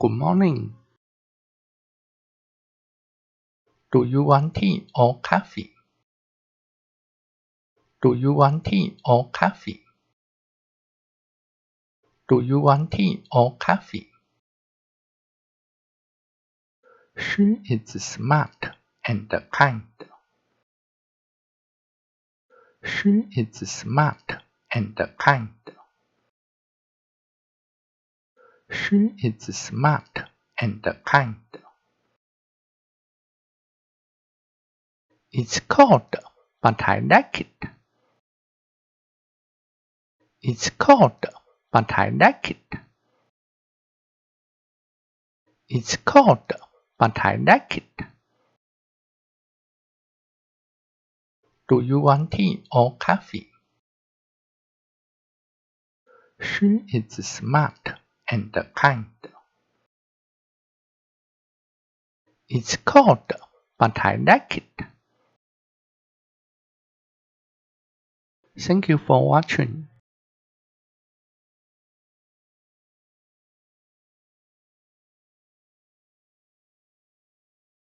Good morning. Do you want tea or coffee? Do you want tea or coffee? Do you want tea or coffee? She is smart and kind. She is smart and kind. She is smart and kind. It's cold, but I like it. It's cold, but I like it. It's cold, but I like it. Do you want tea or coffee? She is smart and kind. It's cold, but I like it. Thank you for watching.